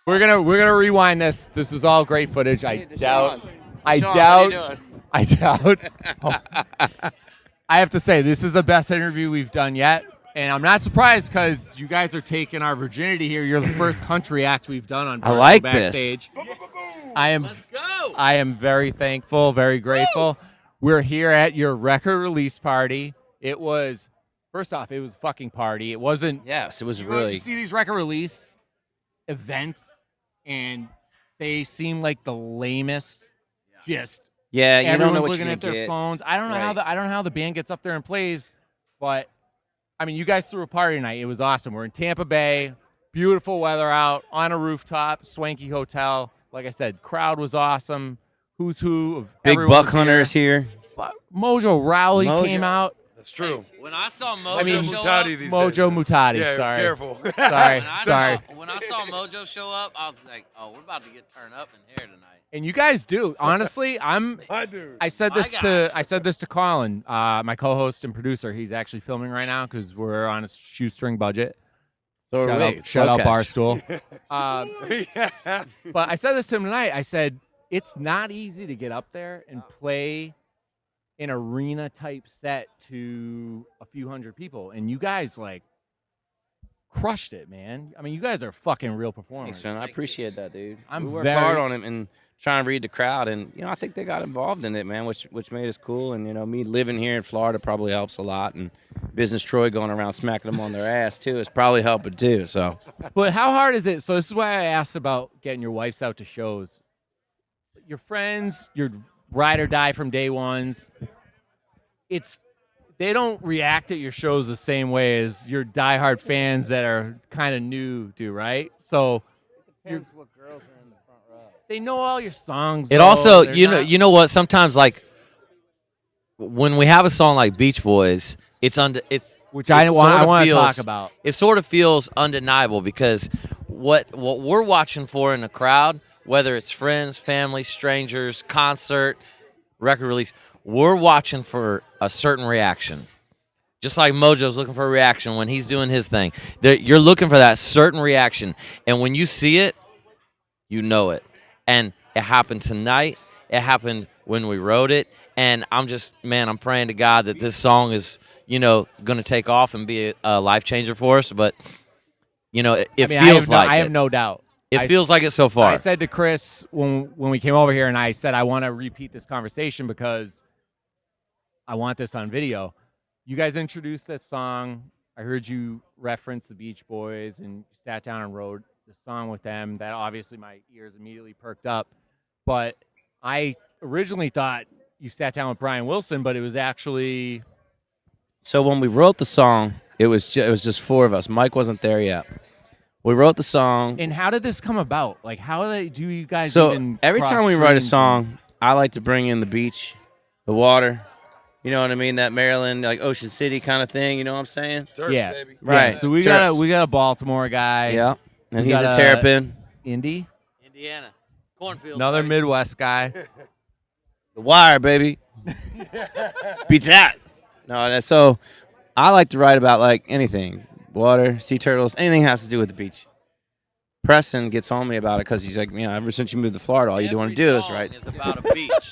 We're gonna rewind this. This was all great footage. I doubt. Oh. I have to say, this is the best interview we've done yet. And I'm not surprised because you guys are taking our virginity here. You're the first country act we've done on Barstool Backstage. This. Let's go. I am very thankful, very grateful. We're here at your record release party. It was, first off, it was a fucking party. It wasn't. Yes, it was you really. You see these record release events, and they seem like the lamest. Just yeah, you everyone's don't know what looking you're at their get. phones. I don't know how the band gets up there and plays, but. I mean, you guys threw a party tonight. It was awesome. We're in Tampa Bay, beautiful weather out, on a rooftop, swanky hotel. Like I said, crowd was awesome. Who's who of Big everyone buck was hunters here. Mojo Rowley came out. That's true. Hey, when I saw Mojo show Muhtadi up, these Mojo days. Muhtadi. Yeah, sorry. careful. Sorry. When I saw Mojo show up, I was like, "Oh, we're about to get turned up in here tonight." And you guys do. Honestly, I do. I said this to Colin, my co-host and producer. He's actually filming right now because we're on a shoestring budget. So Shout out Locash. Barstool. But I said this to him tonight. I said it's not easy to get up there and play an arena type set to a few hundred people, and you guys like crushed it, man. I mean, you guys are fucking real performers. Thanks, man. I appreciate that, dude. I'm we worked very- hard on it and trying to read the crowd, and I think they got involved in it, man, which made us cool. And me living here in Florida probably helps a lot, and Business Troy going around smacking them on their ass too is probably helping too. So, But how hard is it? So this is why I asked about getting your wives out to shows. Your friends, your ride or die from day ones. They don't react at your shows the same way as your diehard fans that are kind of new do, right? So Depends what girls are in the front row. they know all your songs. It though. also, They're you not- know what? Sometimes, like when we have a song like Beach Boys, it's which I want to feels- talk about. It sort of feels undeniable because what we're watching for in the crowd, whether it's friends, family, strangers, concert, record release, we're watching for a certain reaction. Just like Mojo's looking for a reaction when he's doing his thing. You're looking for that certain reaction. And when you see it, you know it. And it happened tonight. It happened when we wrote it. And I'm praying to God that this song is, going to take off and be a life changer for us. But, it feels I have no doubt. It feels like it so far. I said to Chris when we came over here, and I said I want to repeat this conversation because I want this on video. You guys introduced that song. I heard you reference the Beach Boys, and you sat down and wrote the song with them. That obviously my ears immediately perked up. But I originally thought you sat down with Brian Wilson, but it was actually. So when we wrote the song, it was just four of us. Mike wasn't there yet. We wrote the song. And how did this come about? Like, do you guys So even every cross time we write a streams song, I like to bring in the beach, the water. You know what I mean? That Maryland, like Ocean City kind of thing. You know what I'm saying? Turf, Yeah. baby. Right. Yeah, so we Terps. got a Baltimore guy. Yeah. And We he's a got Terrapin. Indy. Indiana, cornfield. Another Midwest guy. The Wire, baby. Beats that. No, so I like to write about like anything. Water, sea turtles, anything has to do with the beach. Preston gets on me about it because he's like, ever since you moved to Florida, all you want to do is right. It's about a beach,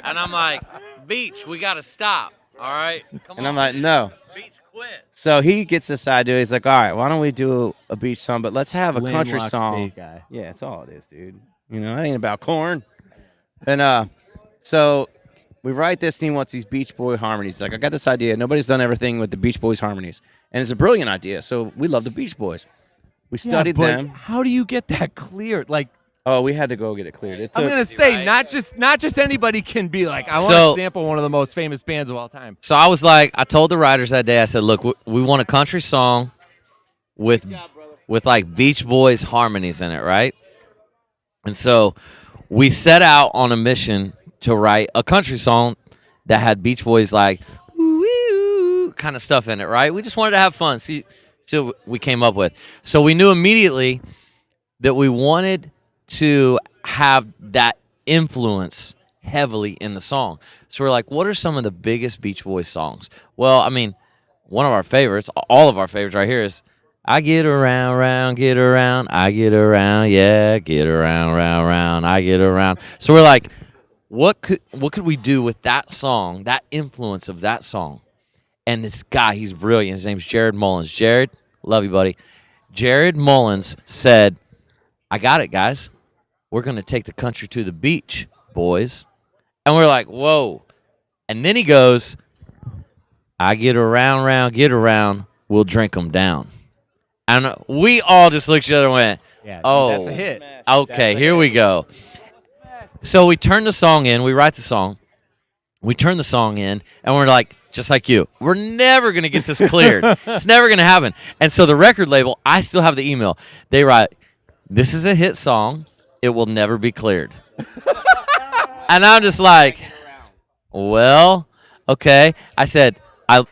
and I'm like, beach, we got to stop. All right, come And on. I'm like, no. Beach, quit. So he gets this idea. He's like, all right, why don't we do a beach song, but let's have a country Landlocked song. state guy. Yeah, that's all it is, dude. It ain't about corn. And so we write this, and he wants these Beach Boy harmonies. He's like, I got this idea. Nobody's done everything with the Beach Boys harmonies. And it's a brilliant idea. So we love the Beach Boys. We studied but them. How do you get that cleared? Like, Oh, we had to go get it cleared. It I'm took, gonna say, right? not just anybody can be like, I want So- to sample one of the most famous bands of all time. So I told the writers that day, I said, look, we want a country song with like Beach Boys harmonies in it, right? And so we set out on a mission to write a country song that had Beach Boys like woo kind of stuff in it, right? We just wanted to have fun. See what we came up with. So we knew immediately that we wanted to have that influence heavily in the song. So we're like, what are some of the biggest Beach Boys songs? Well, I mean, one of our favorites, all of our favorites right here is I get around, round, get around, I get around, yeah, get around, round, round, I get around. So we're like, what could we do with that song, that influence of that song? And this guy, he's brilliant. His name's Jared Mullins. Jared, love you, buddy. Jared Mullins said, I got it, guys. We're going to take the country to the beach, boys. And we're like, whoa. And then he goes, I get around, round, get around, we'll drink them down. And we all just looked at each other and went, Yeah, dude, oh, that's a hit. okay, here we go. So we turn the song in. We write the song. We turn the song in, and we're like, just like you, we're never going to get this cleared. It's never going to happen. And so the record label, I still have the email. They write, this is a hit song. It will never be cleared. And I'm just like, well, okay. I said, I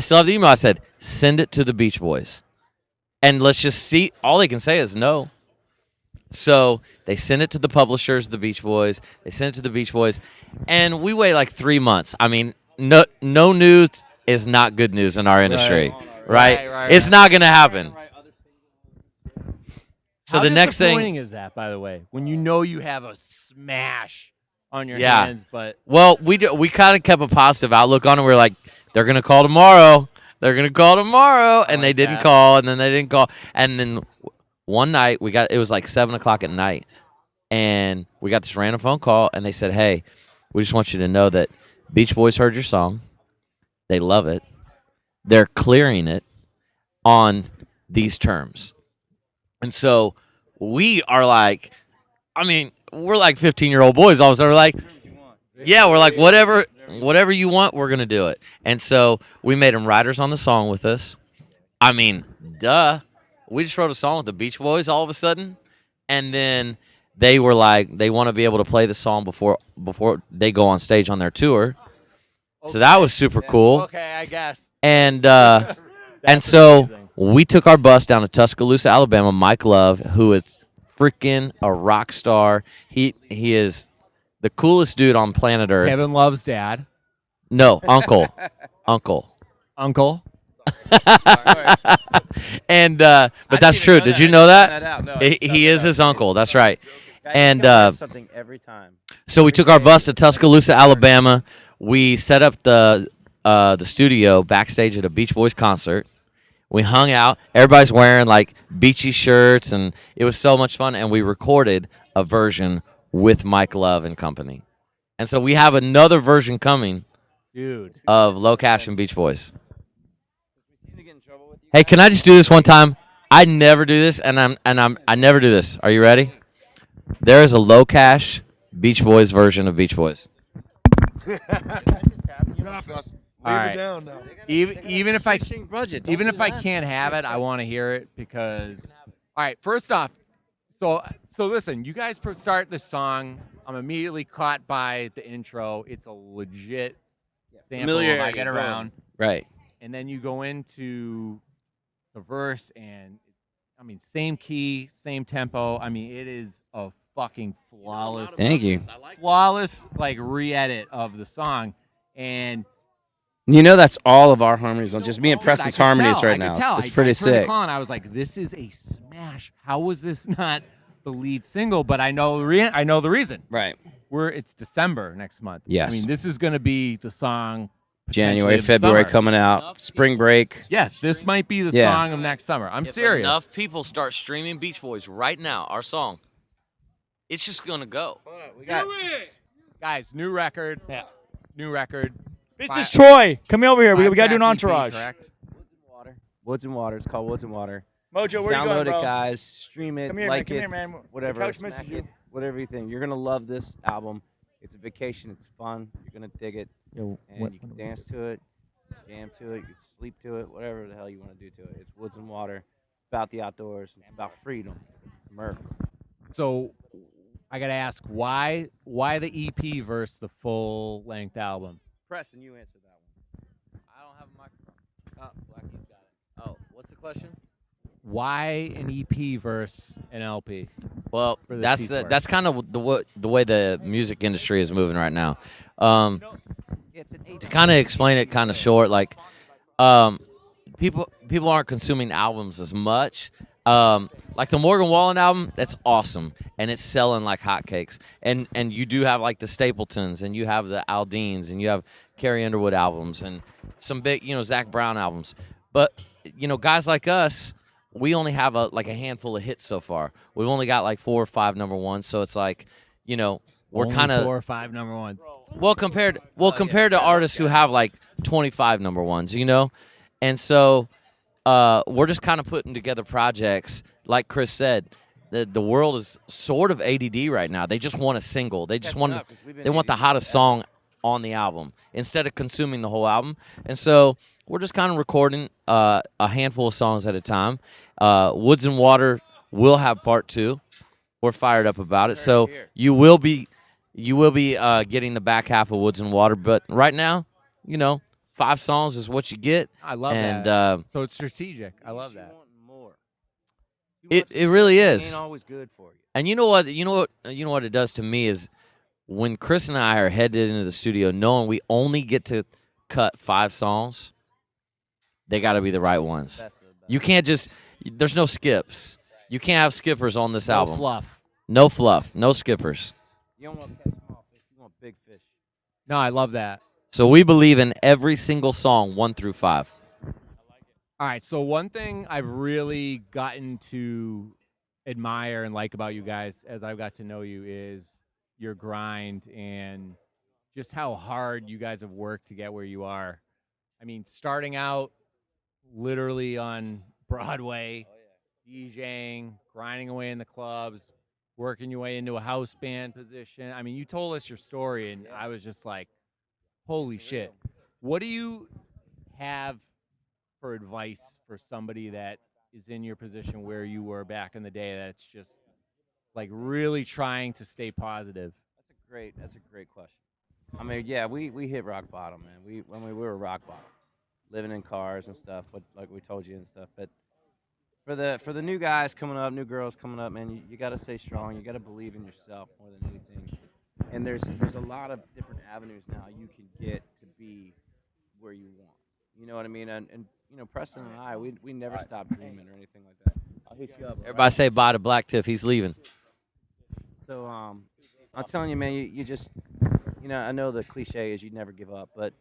still have the email. I said, send it to the Beach Boys. And let's just see. All they can say is no. So they send it to the publishers, the Beach Boys. They send it to the Beach Boys. And we wait like 3 months. I mean, no news is not good news in our industry, right? It's not going to happen. So How the next disappointing thing. is that, by the way, when you know you have a smash on your Yeah. hands, but Well, we kind of kept a positive outlook on it. We are like, they're going to call tomorrow. They're going to call tomorrow. And they didn't call, and then they didn't call. And then one night, it was like 7 o'clock at night, and we got this random phone call, and they said, hey, we just want you to know that Beach Boys heard your song. They love it. They're clearing it on these terms. And so we are like, I mean, we're like 15-year-old boys. All of a sudden, we're like, yeah, we're like, whatever you want, we're going to do it. And so we made them writers on the song with us. I mean, duh. We just wrote a song with the Beach Boys all of a sudden. And then they were like, they want to be able to play the song before they go on stage on their tour. okay. So that was super cool. Okay, I guess. And That's so amazing. we took our bus down to Tuscaloosa, Alabama. Mike Love, who is freaking a rock star. He is the coolest dude on planet Earth. Kevin Love's dad, No, uncle. Uncle. And but that's true. Did you know that? He is his uncle. That's right. And something every time. so we took our bus to Tuscaloosa, Alabama. We set up the studio backstage at a Beach Boys concert. We hung out. Everybody's wearing like beachy shirts, and it was so much fun. And we recorded a version with Mike Love and company. And so we have another version coming dude. of Locash and Beach Boys. Hey, can I just do this one time? I never do this, and I never do this. Are you ready? There is a Locash Beach Boys version of Beach Boys. All right. Down now. Even if I budget, even if I can't have it, I want to hear it because. All right, first off, so listen, you guys start the song. I'm immediately caught by the intro. It's a legit sample of I Familiarity, Get Around, Right. and then you go into the verse, and I mean, same key, same tempo. I mean, it is a fucking flawless, Thank you. like re-edit of the song, and. You know that's all of our harmonies on just me and Dude, Preston's I could harmonies tell, right I now. could tell. It's I pretty turned the sick. call and I was like, "This is a smash. How was this not the lead single?" But I know the reason. Right. It's December next month. Yes. I mean, this is going to be the song. January, potentially of the February summer. coming out. Spring break. Yes, this might be the Yeah. song of next summer. I'm If serious. enough people start streaming Beach Boys right now, our song, it's just gonna go. Guys, new record. Yeah. New record. This is Troy. Come over here. We got to do an Five-track EP, entourage. correct? Woods and Water. It's called Woods and Water. Mojo, where you Download going, it, bro? guys. Stream it. Come here, like man. Come it. here, man. Whatever. The couch Smack misses it, you. whatever you think. You're gonna love this album. It's a vacation. It's fun. You're gonna dig it, and you can dance to it, jam to it, you can sleep to it, whatever the hell you want to do to it. It's Woods and Water. It's about the outdoors. It's about freedom. America. So, I got to ask, why the EP versus the full length album? Preston, you answer that one. I don't have a microphone. Oh, Blacky's got it. Oh, what's the question? Why an EP versus an LP? Well, For this that's piece work. that's kind of the way the music industry is moving right now. To kind of explain it kind of short, like people aren't consuming albums as much. Like the Morgan Wallen album, that's awesome, and it's selling like hotcakes. And you do have like the Stapletons, and you have the Aldeans, and you have Carrie Underwood albums, and some big, Zach Brown albums. But guys like us, we only have a handful of hits so far. We've only got like 4 or 5 number ones, so it's like, we're Only kind of 4 or 5 number ones. compared to artists who have like 25 number ones, and so we're just kind of putting together projects. Like Chris said, the world is sort of ADD right now. They just want a single. They just want the hottest song on the album instead of consuming the whole album. And so we're just kind of recording a handful of songs at a time. Woods and Water will have part 2. We're fired up about it. So you will be getting the back half of Woods and Water. But right now, 5 songs is what you get. I love and, that. So it's strategic. I love that. It really is. Ain't always good for you. And you know what it does to me is when Chris and I are headed into the studio knowing we only get to cut 5 songs, they got to be the right ones. You can't just there's no skips. You can't have skippers on this album. No fluff, no skippers. You don't want to catch small fish, you want big fish. No, I love that. So we believe in every single song 1 through 5. All right, so one thing I've really gotten to admire and like about you guys as I've got to know you is your grind and just how hard you guys have worked to get where you are. I mean, starting out literally on Broadway, DJing, grinding away in the clubs, working your way into a house band position. I mean, you told us your story, and I was just like, holy shit. What do you have for advice for somebody that is in your position where you were back in the day that's just like really trying to stay positive? That's a great question. I mean, yeah, we hit rock bottom, man. We were rock bottom, living in cars and stuff, but like we told you and stuff. But for the new guys coming up, new girls coming up, man, you got to stay strong. You got to believe in yourself more than anything. And there's a lot of different avenues now you can get to be where you want. You know what I mean? And Preston and I, we never stopped dreaming or anything like that. I'll hit you up. Everybody say bye to Black Tiff. He's leaving. So I'm telling you, man, you just, I know the cliche is you never give up, but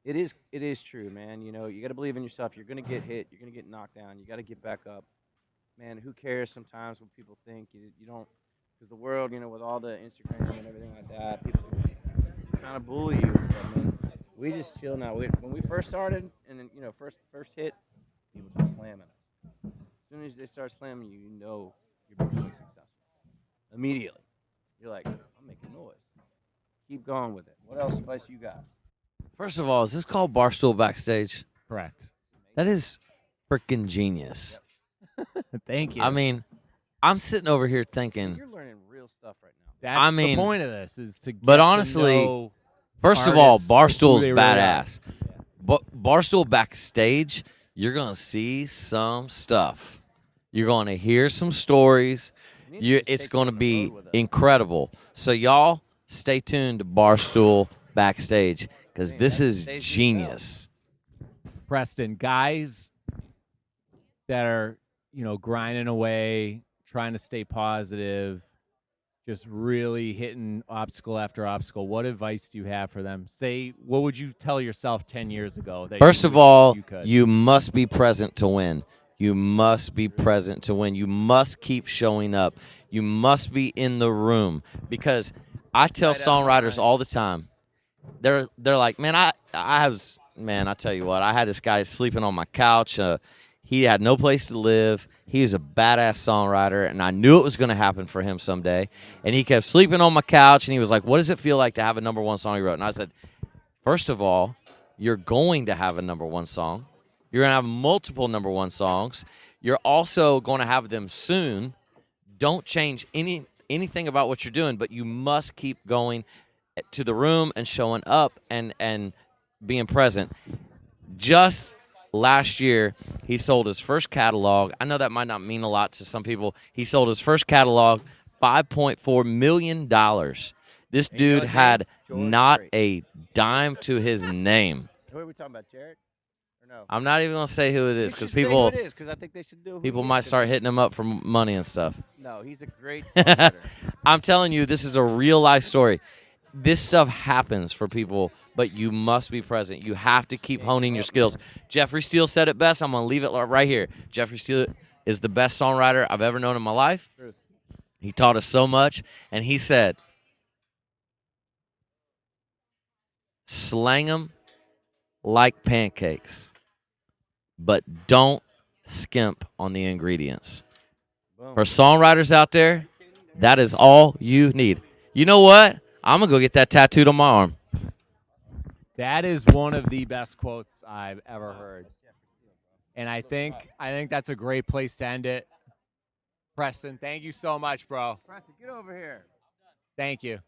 it is true, man. You got to believe in yourself. You're gonna get hit. You're gonna get knocked down. You got to get back up. Man, who cares sometimes what people think? You don't, because the world, with all the Instagram and everything like that, people kind of bully you and stuff, man. We just chill now. When we first started, and then, first hit, people just slamming us. As soon as they start slamming you, you're becoming successful. Immediately. You're like, I'm making noise. Keep going with it. What else advice you got? First of all, is this called Barstool Backstage? Correct. That is freaking genius. Thank you. I mean, I'm sitting over here thinking. You're learning real stuff right now. That's the point of this is to get but to honestly, know first of all, artists, Barstool's who they really badass. But Barstool Backstage, you're going to see some stuff. You're going to hear some stories. It's going to be incredible. So y'all, stay tuned to Barstool Backstage because this is genius. Preston, guys that are, grinding away, trying to stay positive, just really hitting obstacle after obstacle. What advice do you have for them? What would you tell yourself 10 years ago? First of all, you must be present to win. You must be present to win. You must keep showing up. You must be in the room because I tell songwriters all the time. They're like, man, I tell you what, I had this guy sleeping on my couch. He had no place to live. He was a badass songwriter, and I knew it was going to happen for him someday. And he kept sleeping on my couch, and he was like, what does it feel like to have a number one song he wrote? And I said, first of all, you're going to have a number one song. You're going to have multiple number one songs. You're also going to have them soon. Don't change anything about what you're doing, but you must keep going to the room and showing up and being present. Just last year, he sold his first catalog. I know that might not mean a lot to some people. He sold his first catalog, $5.4 million. This dude had not a dime to his name. Who are we talking about, Jared? no? I'm not even gonna say who it is You because should say who people it is, 'cause I think they should do. Who people he might is, 'cause start hitting him up for money and stuff. No, he's a great songwriter. I'm telling you, this is a real life story. This stuff happens for people, but you must be present. You have to keep honing your skills. Jeffrey Steele said it best. I'm going to leave it right here. Jeffrey Steele is the best songwriter I've ever known in my life. He taught us so much, and he said, slang them like pancakes, but don't skimp on the ingredients. For songwriters out there, that is all you need. You know what? I'm going to go get that tattooed on my arm. That is one of the best quotes I've ever heard. And I think that's a great place to end it. Preston, thank you so much, bro. Preston, get over here. Thank you.